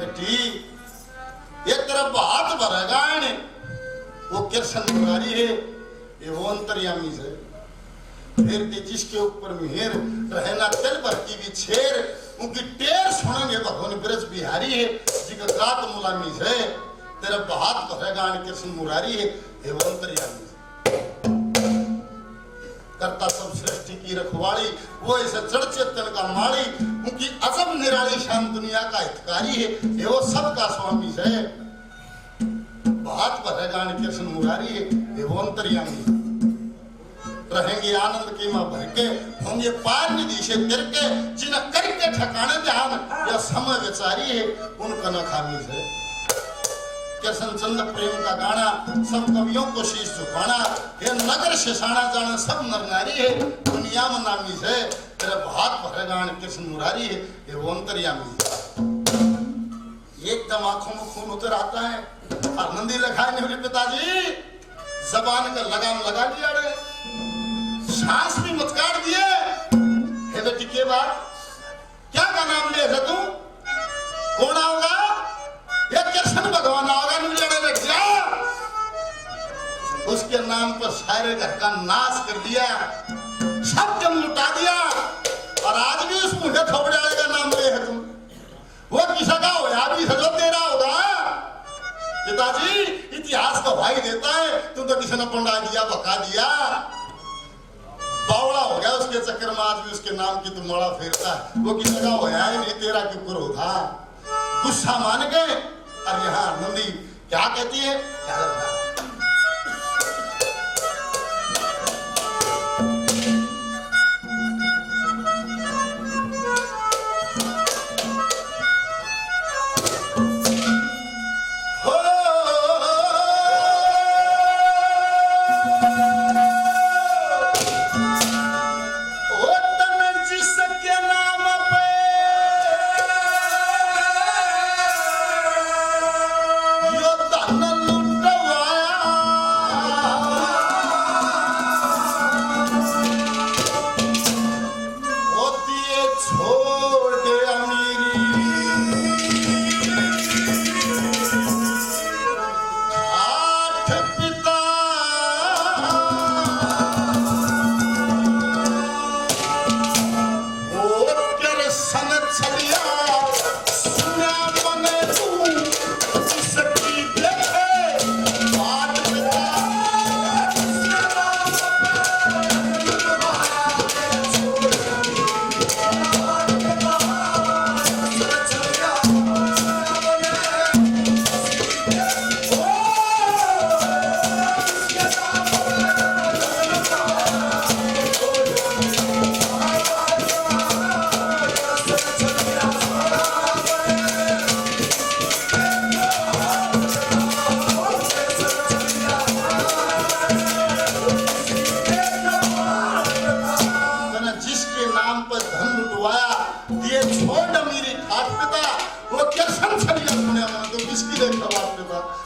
बेटी एक तरफ हाथ भरेगा ने वो कृष्ण मुरारी है, ये वो अंतर्यामी है। फिर के जिसके ऊपर मेहर रहना तिल भर की भी छेर, उनकी टेर सुनेंगे भगवान ब्रज बिहारी है, जिका गात मुलामी है। तेरा हाथ भरेगा ने कृष्ण मुरारी है, ये वो अंतर्यामी करता सब सृष्टि की रखवाली, वो ऐसे जड़ चेतन का माली, उनकी अजब निराली शान दुनिया का हितकारी है, ये वो सबका स्वामी है। बात भरेगा कृष्ण मुरारी है, ये वो अंतर्यामी रहेंगे आनंद की मां भर के, होंगे पार निधि से तिर के, जिन्हें करके ठिकाने ध्यान या समय विचारी है, उनका न खामी है। कृष्ण चंद्र प्रेम का गाना सब कवियों को शीश झुकाना, ये नगर शेषाना जाना सब नर नारी है, दुनिया में नामी है। तेरे हाथ भरेगा कृष्ण मुरारी है, ये वो अंतर्यामी है। एकदम आंखों में खून उतर आता है, आनंदी लखाए ने बोले पिताजी जबान का लगाम लगा दिया रे, सांस भी मत काट दिए। हे बेटी के बाद क्या का नाम ले तू, कौन आओगा? ये कृष्ण भगवान आओगा, नहीं लड़े लग जा। उसके नाम पर सारे घर का नाश कर दिया, सब जम लुटा दिया, और आज भी उस मुझे थोपड़े का नाम ले है तुम। वो किसा का होया भी सजो तेरा होगा। पिताजी इतिहास का भाई देता है, तुम तो किसी ने पंडा दिया बका दिया, बावड़ा हो गया उसके चक्कर में, आज भी उसके नाम की तुम मड़ा फेरता है। वो किसी का होया ही नहीं, तेरा क्यों करो था। गुस्सा मान गए। और यहाँ नंदी क्या कहती है, क्या करता है?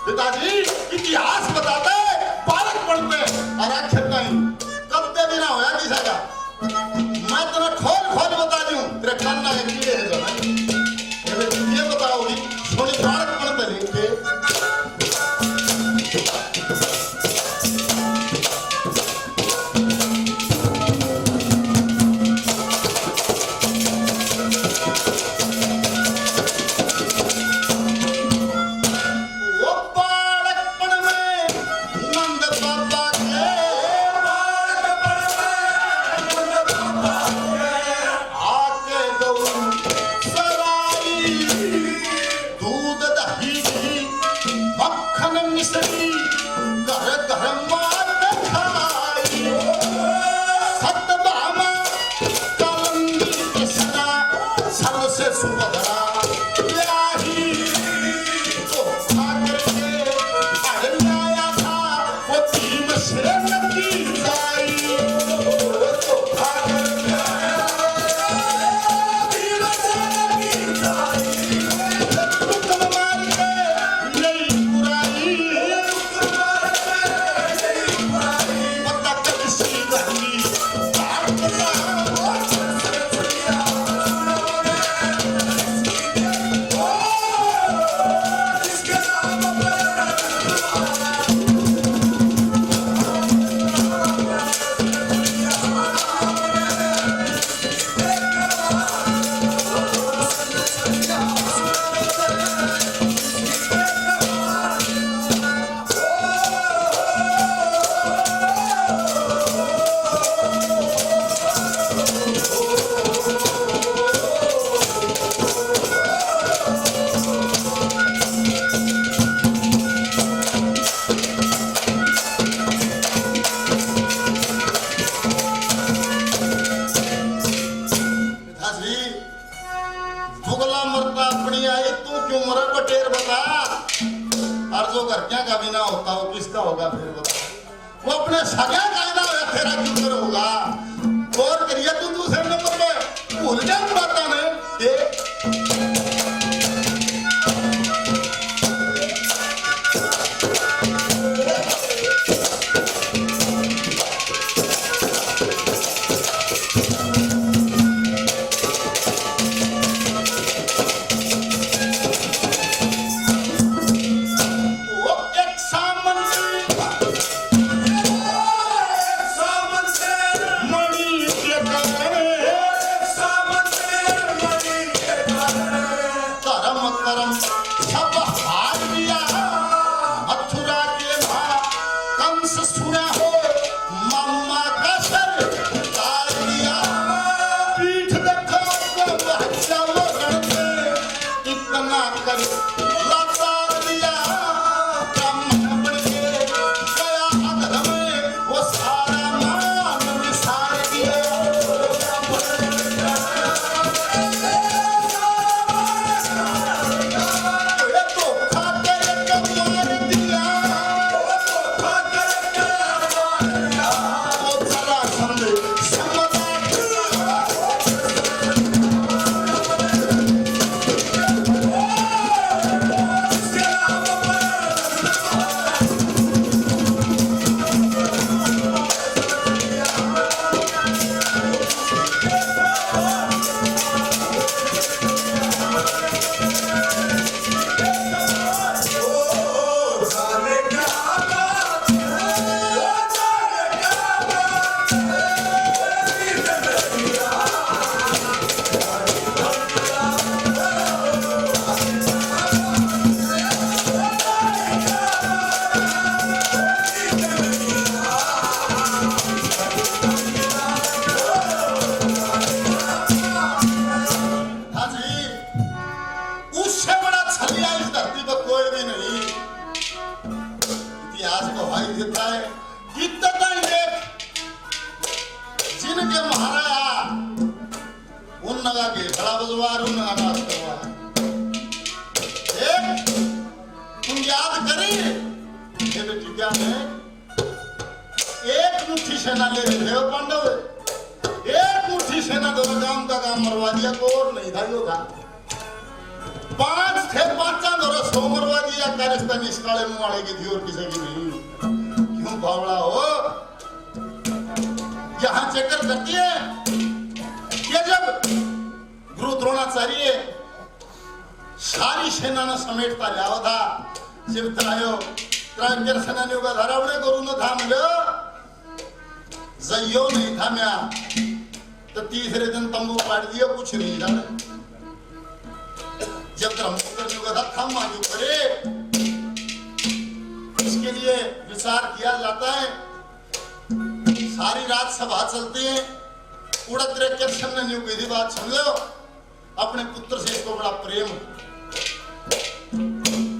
पिताजी इतिहास बताते बालक पढ़ते और आखिर नहीं कब दे बिना होया किसा का। मैं तुम्हें खोल बता दूं, तेरे कान ना कीड़े है जो ये बताओगी सोनी बालक पढ़ते लिखे। मोरा बटेर बता, और जो घर क्या का बिना होता हो किसका होगा फिर बता? वो अपने सगा कायदा है, तेरा क्यों होगा? और करिए तू दूसरे नंबर पे भूल जा बात नहीं एक मुट्ठी सेना ले रहे थे पांडव, एक मुट्ठी सेना दोनों काम का काम मरवा दिया को और नहीं था योगा। पांच थे पांचा दोनों सो मरवा दिया कारस्तानी इस काले मुंह वाले की थी और किसी की नहीं। क्यों बावड़ा हो? यहाँ चक्कर करती है कि जब गुरु द्रोणाचार्य सारी सेना ने समेटता जाओ था, जब त्रायो त्रांजर सेनानियों का धरावड़े गुरु ने थाम लो, जयो नहीं थाम्या तो तीसरे दिन तंबू काट दिया, कुछ नहीं जाने। जब धर्मपुत्र का था थम आगे करे, इसके लिए विचार किया जाता है। सारी रात सभा चलती है, उड़द रेखन ने न्यू की बात सुन लो, अपने पुत्र से इसको बड़ा प्रेम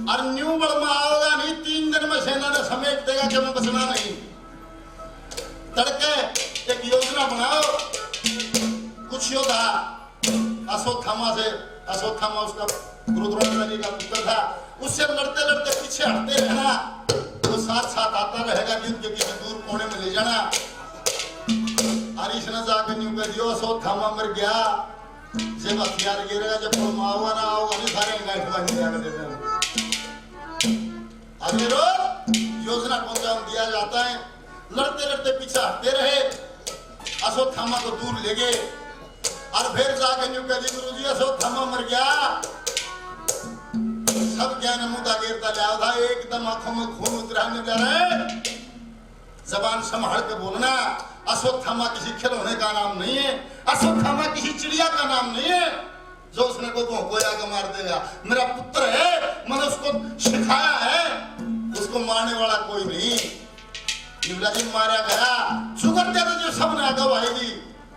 और न्यू बड़मा आओगा नहीं, 3 दिन में सेना ने समेट देगा कि मैं बचना नहीं। तड़के एक योजना बनाओ, कुछ योद्धा अश्वत्थामा से, अश्वत्थामा उसका गुरु द्रोणाचार्य का पुत्र था, उससे लड़ते लड़ते पीछे हटते रहना, वो साथ साथ आता रहेगा, युद्ध के किसी दूर कोने में ले जाना। हरीश ने जाकर न्यू कर दियो, अश्वत्थामा मर गया, जब हथियार गिरेगा, जब बड़मा आओगा ना आओगा नहीं, सारे गांठ बांध दिया देते हैं। अगले रोज योजना को अंजाम दिया जाता है, लड़ते लड़ते पीछे हटते रहे, अश्वत्थामा को दूर ले गए और फिर जाकर न्यू कह दी गुरुजी अश्वत्थामा मर गया। सब ज्ञान मुद्दा गिरता जाओ था, एकदम आंखों में खून उतराने जा रहे। जबान संभाल के बोलना, अश्वत्थामा किसी खिलौने का नाम नहीं है, अश्वत्थामा किसी चिड़िया का नाम नहीं है जो उसने को भौंकोया के मार देगा। मेरा पुत्र है, मैंने उसको सिखाया है, उसको मारने वाला कोई नहीं। निवला जी मारा गया, सुगंध तो जो सबने गवाही दी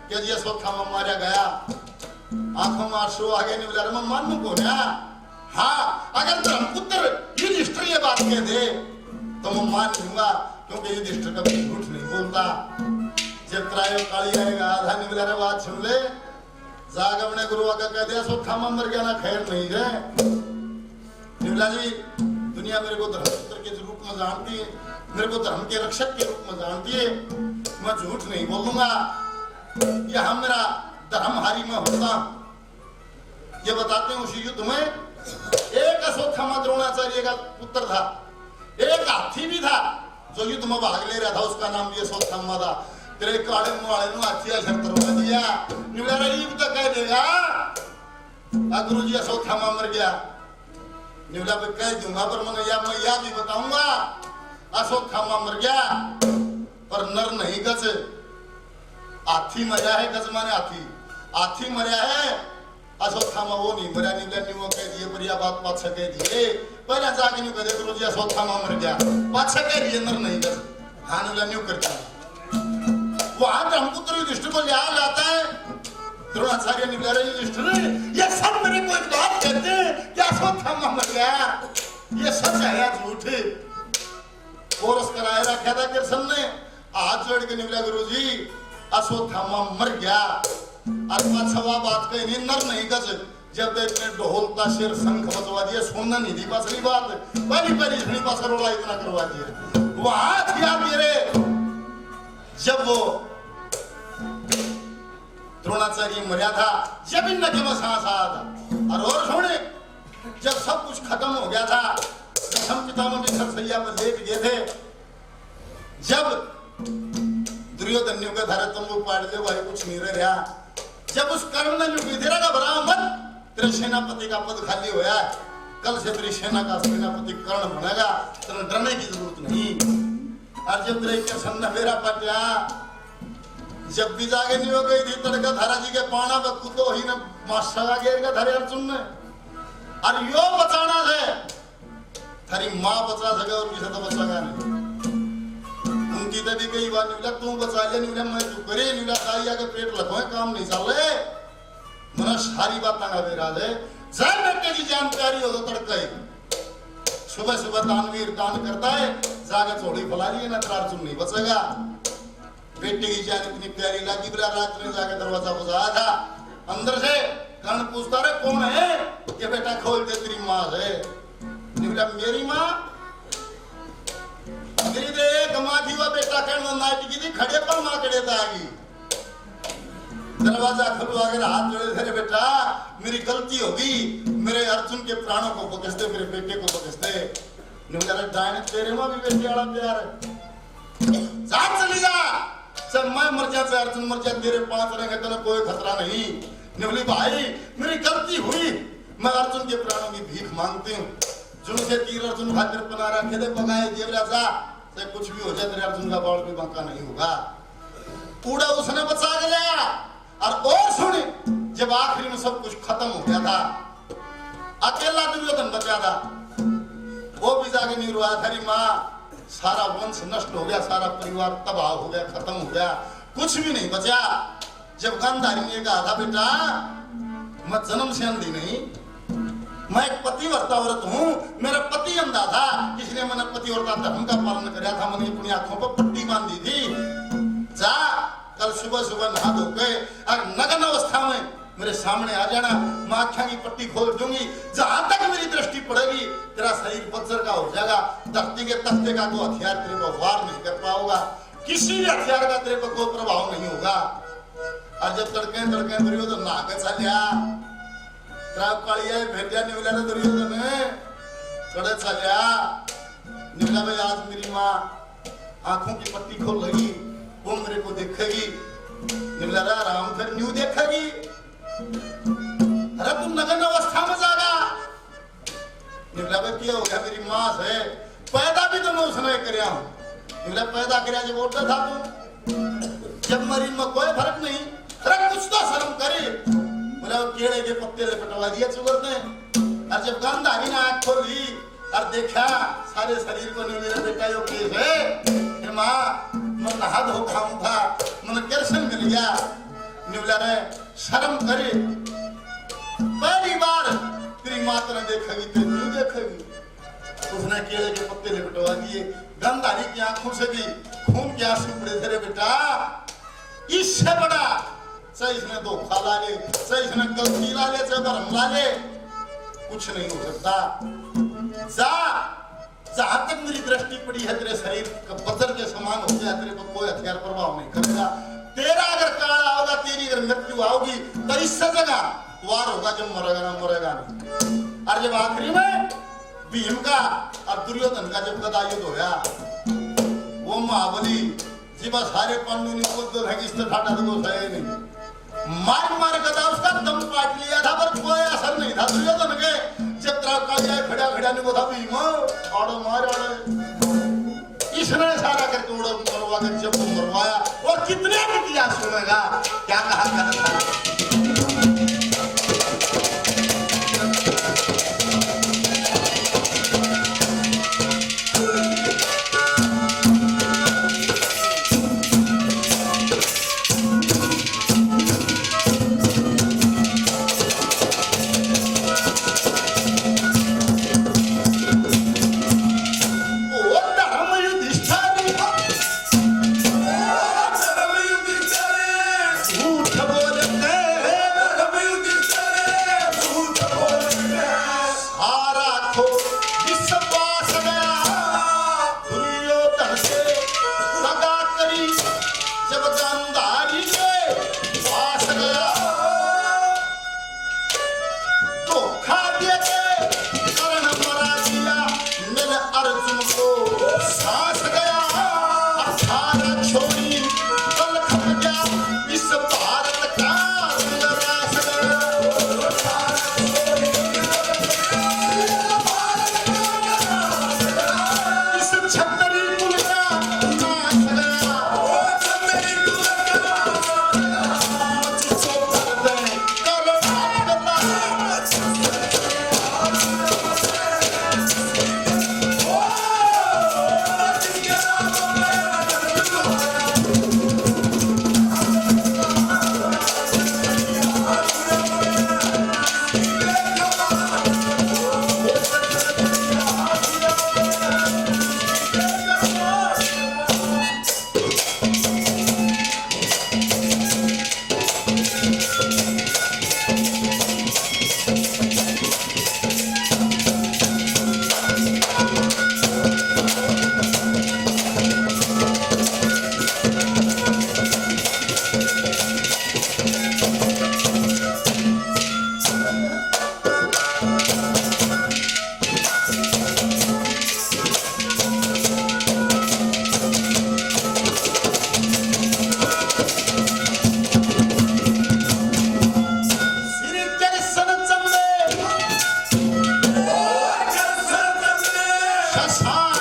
कि जी अश्वत्थामा मारा गया। आंखों में आंसू आ गए, निवला मैं मानू को ना, हाँ अगर धर्मपुत्र युधिष्ठिर ये बात कह दे तो मैं मान लूंगा, क्योंकि युधिष्ठिर कभी झूठ नहीं बोलता। जब त्रायो काली आएगा, आधा निवला रे बात सुन ले, जाग अपने गुरु आका कह दिया अश्वत्थामा मर गया ना, खैर नहीं है। निवला जी दुनिया मेरे को धर्मपुत्र के रूप में जानती है, मेरे को धर्म के रक्षक के रूप में जानती है, मैं झूठ नहीं बोलूंगा। यह मेरा धर्महारी में होता। ये बताते हैं उस युद्ध में एक अश्वत्थामा द्रोणाचार्य का पुत्र था, एक हाथी भी था जो युद्ध में भाग ले रहा था, उसका नाम भी अश्वत्थामा था। तेरे काले मुआले नु हाथी असर करवा दिया, निवला रे युद्ध कह देगा गुरुजी अश्वत्थामा मर गया। निवला पे कह दूंगा पर मैं याद ही बताऊंगा अश्वत्थामा मर गया पर नर नहीं गज। हाथी मरा है, गज माने हाथी मरा है, अश्वत्थामा वो नहीं मरा। निवला न्यू कह दिए पर यह बात पाछा कह दिए, पहले जाके न्यू कह दे गुरुजी अश्वत्थामा मर गया, पाछा कह दिए नर नहीं गज। हाँ निवला न्यू करता है वहां धर्मपुत्र युधिष्ठिर को लिया जाता है। द्रोणाचार्य निवला रहे युधिष्ठिर ये सब मेरे को एक बात कहते हैं कि अश्वत्थामा मर गया, ये सच है या झूठ? कोरस कराया रखा था कृष्ण ने, हाथ जोड़ के निवला गुरुजी अश्वत्थामा मर गया। छवा बात कही नहीं, नर नहीं गज। जब देखने ढोलता शेर शंख बजवा दिए, सुनना नहीं दी पासरी बात, पहली झड़ी पासर रोला इतना करवा दिए। वहां थिया मेरे जब वो द्रोणाचार्य मरा था, जब इन नके में सांस आया था। और सुने जब सब कुछ खत्म हो गया था, दशम पितामह भी सरसैया पर लेट गए थे, जब दुर्योधन ने धारे तंबू पाड़ दे भाई कुछ नहीं रहा, जब उस कर्ण ने जो तेरा घबरा मत, तेरे सेनापति का पद खाली होया, कल से तेरी सेना का सेनापति कर्ण बनेगा, तेरे डरने की जरूरत नहीं। और जब तेरे के संग मेरा पटिया जब भी जागे नहीं हो गई थी तड़का धारा जी के पाना पर कूदो ही न माशा गेर का धारे अर्जुन ने, और यो बचाना है थारी माँ बचा सके और किसी तो बचागा नहीं। उनकी तो भी कई बार निवला तू बचा ले, निवला मैं तू करे, निवला ताई आके पेट लगो काम नहीं चल रहे, मना सारी बात ना बेरा दे जान बेटे की जान प्यारी हो तो तड़का ही सुबह सुबह दानवीर दान करता है, जाके थोड़ी फैला रही है ना, तेरा अर्जुन नहीं बचेगा। बेटी की जान इतनी प्यारी लगी, बिला रात में जाके दरवाजा बजाया था, अंदर से कर्ण पूछता रहे कौन है, ये बेटा खोल दे तेरी माँ है। निकला मेरी माँ, मेरी दे गमा थी वह बेटा कहना नाटी की थी, खड़े पर माँ खड़े था आगी। दरवाजा खुलवा कर हाथ जोड़े थे, बेटा मेरी गलती होगी, मेरे अर्जुन के प्राणों को बकस दे, मेरे बेटे को बकस दे। निकला डायन तेरे माँ भी बेटे वाला प्यार है, साथ चली जा, चल मैं मर जा चाहे अर्जुन मर जा, तेरे पांच रहेंगे तो कोई खतरा नहीं। निवली भाई मेरी गलती हुई, मैं अर्जुन के प्राणों की भीख मांगती हूँ, जुन से तीर अर्जुन खातिर बना रखे थे पकाए देवरा जा, चाहे कुछ भी हो जाए तेरे अर्जुन का बाल भी बांका नहीं होगा। पूरा उसने बचा गया। और सुने जब आखिरी में सब कुछ खत्म हो गया था, अकेला दुर्योधन बचा था, वो भी जाके नहीं रुआ, थारी माँ सारा वंश नष्ट हो गया, सारा परिवार तबाह हो गया, खत्म हो गया, कुछ भी नहीं बचा। जब गांधारी ने कहा था बेटा मैं जन्म से अंधी नहीं, मैं एक पतिव्रता औरत हूँ, मेरा पति अंधा था, इसलिए मैंने पतिव्रता धर्म का पालन किया था, मैंने अपनी आंखों पर पट्टी बांधी थी। जा कल सुबह सुबह नहा धो के और नग्न अवस्था में मेरे सामने आ जाना, मैं आँखों की पट्टी खोल दूंगी, जहां तक मेरी दृष्टि पड़ेगी तेरा शरीर वज्र का हो जाएगा, धरती के तख्ते का कोई हथियार तेरे को वार नहीं कर पाओगा, किसी भी हथियार का तेरे पर कोई प्रभाव नहीं होगा। और जब तड़के तड़के दुर्योधन नहा के चलिया, कालिया भेजा निवला ने दुर्योधन कड़े चलिया, निवला भाई आज मेरी माँ आंखों की पट्टी खोल लगी, वो मेरे को देखेगी, निवला आराम फिर न्यू देखेगी, अरे तुम नग्न अवस्था में जागा। निवला भाई क्या हो गया, मेरी माँ से पैदा भी तो मैं उसने कराया हूँ, निवला पैदा कराया जब उठा था तुम, जब मरीन में कोई फर्क नहीं, अरे कुछ तो शर्म करे, बोला केड़े के पत्ते लपटवा दिए चुगर ने। और जब गांधारी ने आँख खोली और देखा सारे शरीर को, मेरे बेटा यो केस है, माँ मैं नहा धो खाऊं था, मैंने दर्शन मिल गया, निवला ने शर्म करे, पहली बार तेरी माता ने देखेगी तो न्यू देखेगी। उसने केले के पत्ते लिपटवा दिए, गांधारी की आंखों से भी खून के आंसू पड़े थे, बेटा इससे बड़ा चाहे इसने धोखा ला ले, चाहे इसने गलती ला ले, चाहे भरम ला ले, कुछ नहीं हो सकता। जहां तक मेरी दृष्टि पड़ी है तेरे शरीर का पत्थर के समान हो गया, तेरे पर कोई हथियार प्रभाव नहीं करेगा। तेरा अगर काला होगा, तेरी अगर मृत्यु आओगी तो इस जगह वार होगा, जब मरेगा ना मरेगा नहीं। और जब आखिरी में भीम का और दुर्योधन का जब गदा युद्ध होया, वो महाबली जी बस सारे पांडु ने बोल है कि इसने ठाटा तो वो सही नहीं, मार गदा उसका दम काट लिया था, पर कोई असर नहीं था दुर्योधन के। जब तरह का जाए खड़ा खड़ा नहीं वो था भीम आड़ो मार आड़ो, इसने सारा करके उड़ो मरवा कर जब मरवाया। और कितने भी किया सुनेगा, क्या कहा करता हाँ